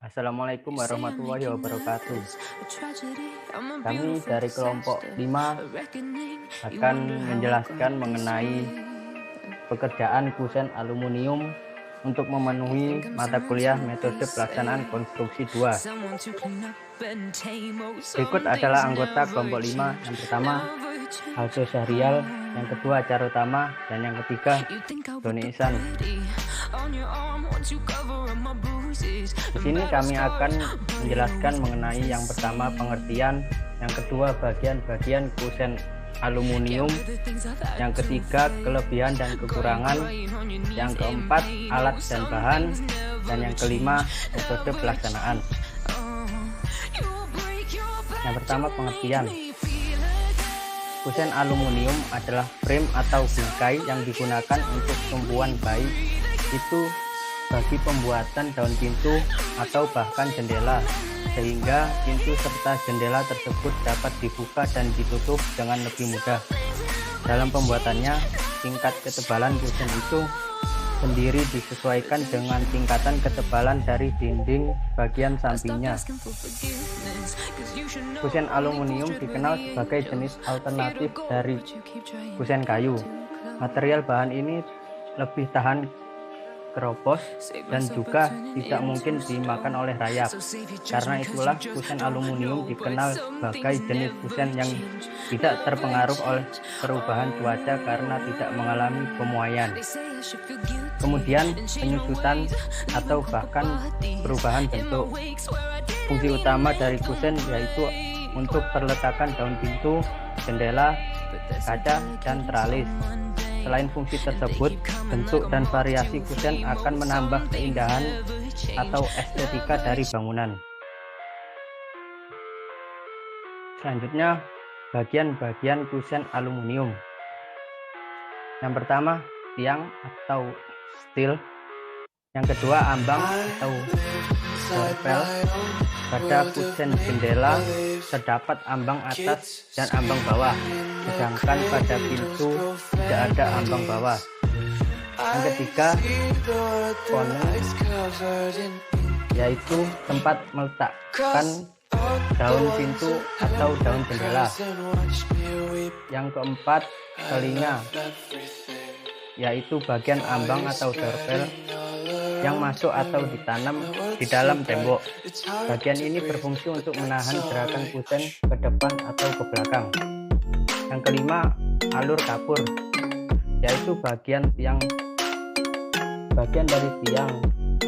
Assalamualaikum warahmatullahi wabarakatuh. Kami dari kelompok 5 akan menjelaskan mengenai pekerjaan kusen aluminium untuk memenuhi mata kuliah metode pelaksanaan konstruksi 2. Berikut adalah anggota kelompok 5. Yang pertama, Aldo Syahrial, yang kedua Acara Utama, dan yang ketiga Doni Ihsan. Di sini kami akan menjelaskan mengenai yang pertama pengertian, yang kedua bagian-bagian kusen aluminium, yang ketiga kelebihan dan kekurangan, yang keempat alat dan bahan, dan yang kelima metode pelaksanaan. Yang pertama pengertian. Kusen aluminium adalah frame atau bingkai yang digunakan untuk tumpuan baik itu bagi pembuatan daun pintu atau bahkan jendela, sehingga pintu serta jendela tersebut dapat dibuka dan ditutup dengan lebih mudah. Dalam pembuatannya, tingkat ketebalan kusen itu sendiri disesuaikan dengan tingkatan ketebalan dari dinding bagian sampingnya. Kusen aluminium dikenal sebagai jenis alternatif dari kusen kayu. Material bahan ini lebih tahan keropos dan juga tidak mungkin dimakan oleh rayap. Karena itulah kusen aluminium dikenal sebagai jenis kusen yang tidak terpengaruh oleh perubahan cuaca karena tidak mengalami pemuaian. Kemudian penyusutan atau bahkan perubahan bentuk. Fungsi utama dari kusen yaitu untuk perletakan daun pintu, jendela, kaca, dan teralis. Selain fungsi tersebut, bentuk dan variasi kusen akan menambah keindahan atau estetika dari bangunan. Selanjutnya, bagian-bagian kusen aluminium. Yang pertama, tiang atau steel. Yang kedua, ambang atau dorpel. Pada kusen jendela terdapat ambang atas dan ambang bawah, sedangkan pada pintu tidak ada ambang bawah. Yang ketiga, konen, yaitu tempat meletakkan daun pintu atau daun jendela. Yang keempat, telinga, yaitu bagian ambang atau dorpel yang masuk atau ditanam di dalam tembok. Bagian ini berfungsi untuk menahan gerakan kusen ke depan atau ke belakang. Yang kelima, alur kapur, yaitu bagian dari tiang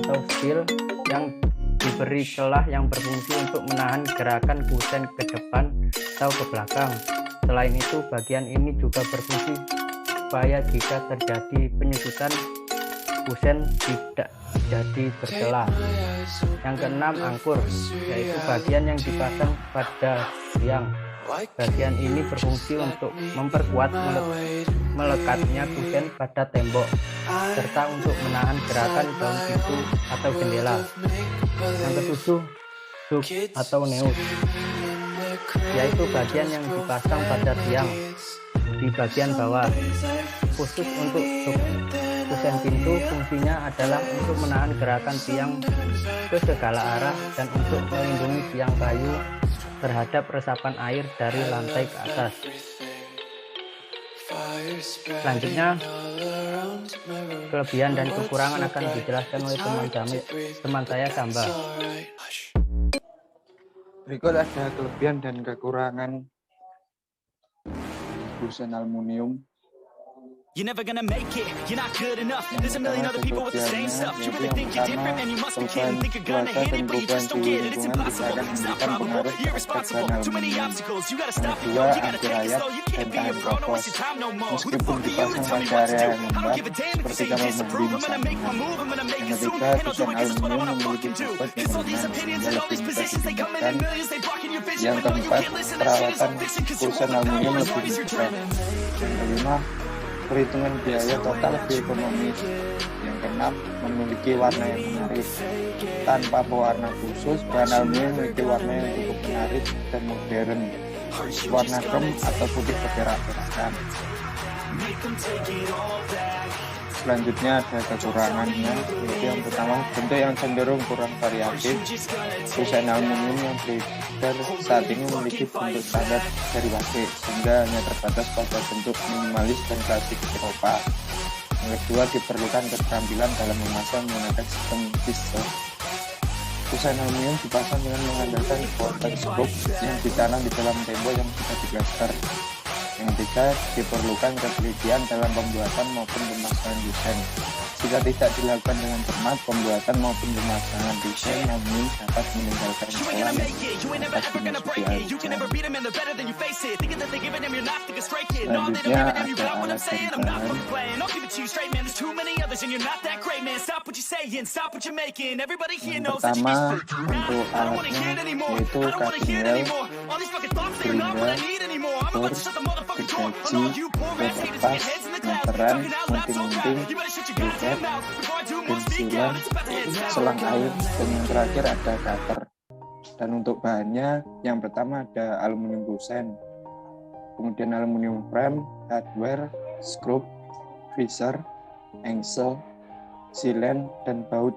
atau steel yang diberi celah yang berfungsi untuk menahan gerakan kusen ke depan atau ke belakang. Selain itu, bagian ini juga berfungsi supaya jika terjadi penyusutan, kusen tidak jadi bercelah. Yang keenam, angkur, yaitu bagian yang dipasang pada tiang. Bagian ini berfungsi untuk memperkuat melekatnya kusen pada tembok, serta untuk menahan gerakan daun pintu atau jendela. Yang ketujuh, duk atau neus, yaitu bagian yang dipasang pada tiang di bagian bawah. Khusus untuk kusen pintu, fungsinya adalah untuk menahan gerakan tiang ke segala arah dan untuk melindungi tiang kayu terhadap resapan air dari lantai ke atas. Selanjutnya, kelebihan dan kekurangan akan dijelaskan oleh teman saya, Samba. Berikut ada kelebihan dan kekurangan kusen aluminium. You're never gonna make it, you're not good enough. There's a million other people with the same stuff. You really think you're different, and you must be kidding. Think you're gonna hit it, but you just don't get it. It's impossible, it's not probable, you're irresponsible. Too many obstacles, you gotta stop it, yo. You gotta take it slow, you can't be a pro, don't waste your time no more. Who the fuck are you to tell me what to do? I don't give a damn if you say you disapprove. I'm gonna make my move, I'm gonna make it soon. And I'll do it, 'cause it's what I wanna fucking do. 'Cause all these opinions and all these positions, they come in millions, they blocking your vision. Yang But no, you keempat, can't listen, that shit is so perawatan fiction. 'Cause you kusen won't know aluminium as long lebih as you're mudah. dreaming. Yang kelima, perhitungan biaya total lebih ekonomis. Yang keenam, memiliki warna yang menarik. Tanpa pewarna khusus, bahan aluminium memiliki warna yang cukup menarik dan modern. Warna krem atau putih bergerak-gerakan. Selanjutnya ada kekurangannya, yaitu yang pertama bentuk yang cenderung kurang variatif. Kusen aluminium yang beredar saat ini memiliki bentuk standar dari pabrik, sehingga hanya terbatas pada bentuk minimalis dan klasik Eropa. Yang kedua, diperlukan keterampilan dalam memasang menggunakan sistem pistol. Kusen aluminium dipasang dengan mengandalkan vortex scope yang ditanam di dalam tembok yang sudah diplaster. Yang ketiga, diperlukan ketelitian dalam pembuatan maupun pemasangan kusen. Jika tidak dilakukan dengan cermat, pembuatan maupun pemasangan kusen aluminium dapat meninggalkan pola yang dapat dimasuki air hujan. Selanjutnya ada alat pembuatan. Yang pertama untuk alatnya yaitu cutting rail, gerinda, bor, gergaji, lepas, meteran, gunting-gunting, buket, pensilan, selang air, dan yang terakhir ada cutter. Dan untuk bahannya, yang pertama ada aluminium kusen, kemudian aluminium frame, hardware, skrup, visor, engsel, silen, dan baut.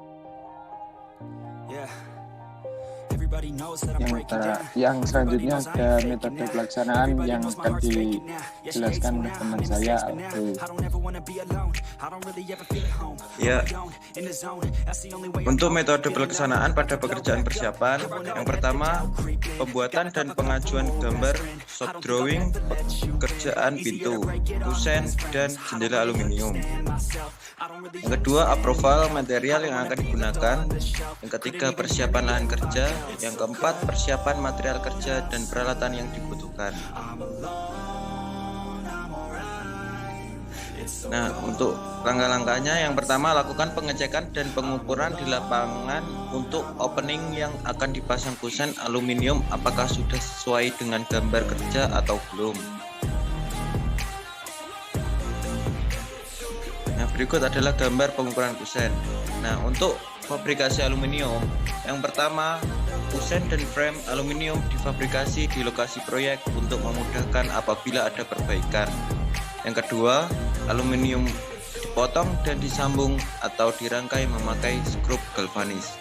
Yang selanjutnya ada metode pelaksanaan yang akan dijelaskan oleh teman saya, Aldo. Ya, untuk metode pelaksanaan pada pekerjaan persiapan, yang pertama pembuatan dan pengajuan gambar shop drawing pekerjaan pintu, kusen, dan jendela aluminium. Yang kedua, approval material yang akan digunakan. Yang ketiga, persiapan lahan kerja. Yang keempat, persiapan material kerja dan peralatan yang dibutuhkan. Nah, untuk langkah-langkahnya, yang pertama, lakukan pengecekan dan pengukuran di lapangan untuk opening yang akan dipasang kusen aluminium apakah sudah sesuai dengan gambar kerja atau belum. Nah, berikut adalah gambar pengukuran kusen. Nah, untuk fabrikasi aluminium, yang pertama, kusen dan frame aluminium difabrikasi di lokasi proyek untuk memudahkan apabila ada perbaikan. Yang kedua, aluminium dipotong dan disambung atau dirangkai memakai skrup galvanis.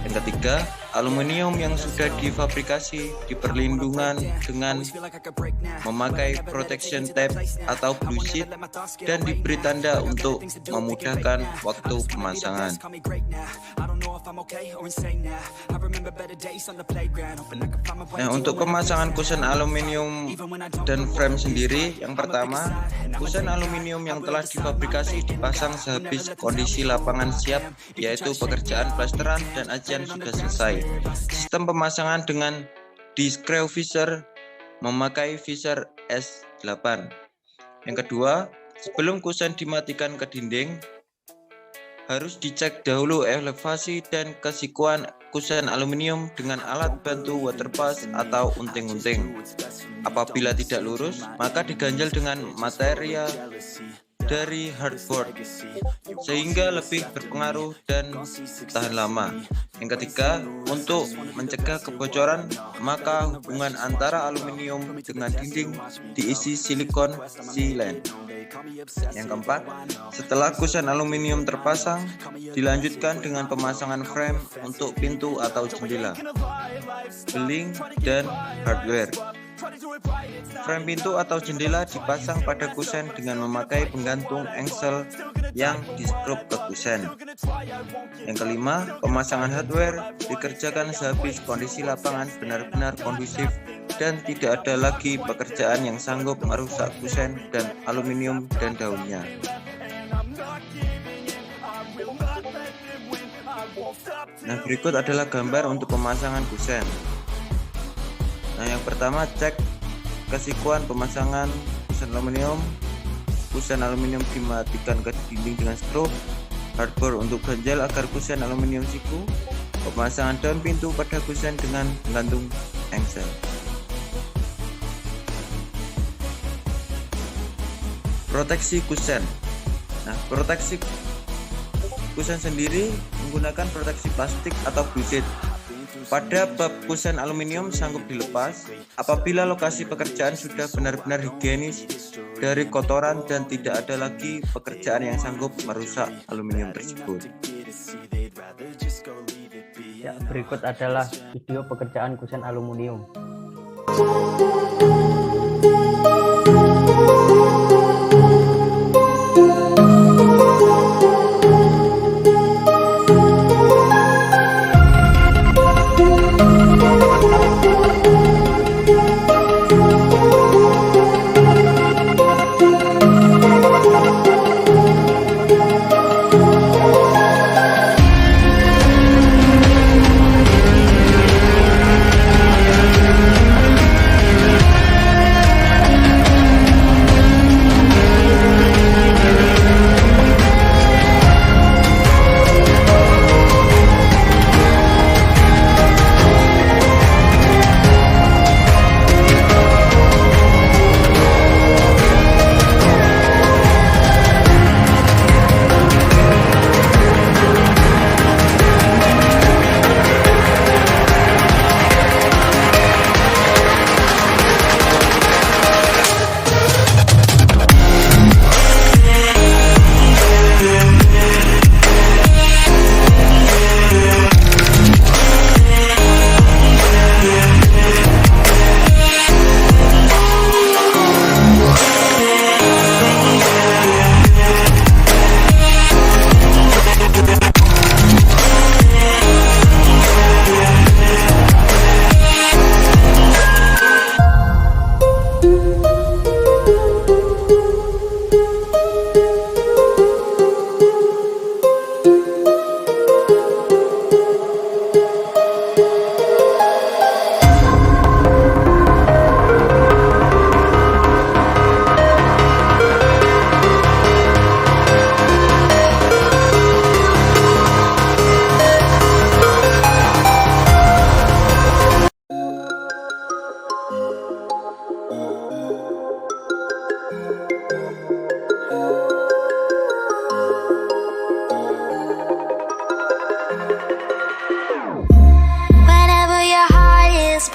Yang ketiga, aluminium yang sudah difabrikasi diperlindungan dengan memakai protection tape atau blue sheet dan diberi tanda untuk memudahkan waktu pemasangan. Nah, untuk pemasangan kusen aluminium dan frame sendiri, yang pertama, kusen aluminium yang telah difabrikasi dipasang sehabis kondisi lapangan siap, yaitu pekerjaan plasteran dan ajian sudah selesai. Sistem pemasangan dengan di-screw visor memakai visor S8. Yang kedua, sebelum kusen dimatikan ke dinding, harus dicek dahulu elevasi dan kesikuan kusen aluminium dengan alat bantu waterpass atau unting-unting. Apabila tidak lurus, maka diganjel dengan material dari hardboard sehingga lebih berpengaruh dan tahan lama. Yang ketiga, untuk mencegah kebocoran, maka hubungan antara aluminium dengan dinding diisi silikon sealant. Yang keempat, setelah kusen aluminium terpasang, dilanjutkan dengan pemasangan frame untuk pintu atau jendela, beling, dan hardware. Frame pintu atau jendela dipasang pada kusen dengan memakai penggantung engsel yang diskrup ke kusen. Yang kelima, pemasangan hardware dikerjakan sehabis kondisi lapangan benar-benar kondusif dan tidak ada lagi pekerjaan yang sanggup merusak kusen dan aluminium dan daunnya. Nah, berikut adalah gambar untuk pemasangan kusen. Nah, yang pertama, cek kesikuan pemasangan kusen aluminium. Kusen aluminium dimatikan ke dinding dengan skrup. Hardboard untuk ganjal agar kusen aluminium siku. Pemasangan daun pintu pada kusen dengan gantung engsel. Proteksi kusen. Nah, proteksi kusen sendiri menggunakan proteksi plastik atau blue sheet. Pada bab kusen aluminium sanggup dilepas apabila lokasi pekerjaan sudah benar-benar higienis dari kotoran dan tidak ada lagi pekerjaan yang sanggup merusak aluminium tersebut. Ya, berikut adalah video pekerjaan kusen aluminium.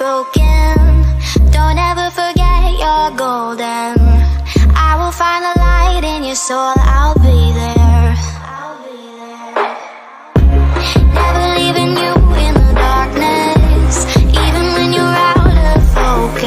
Broken, don't ever forget you're golden. I will find the light in your soul.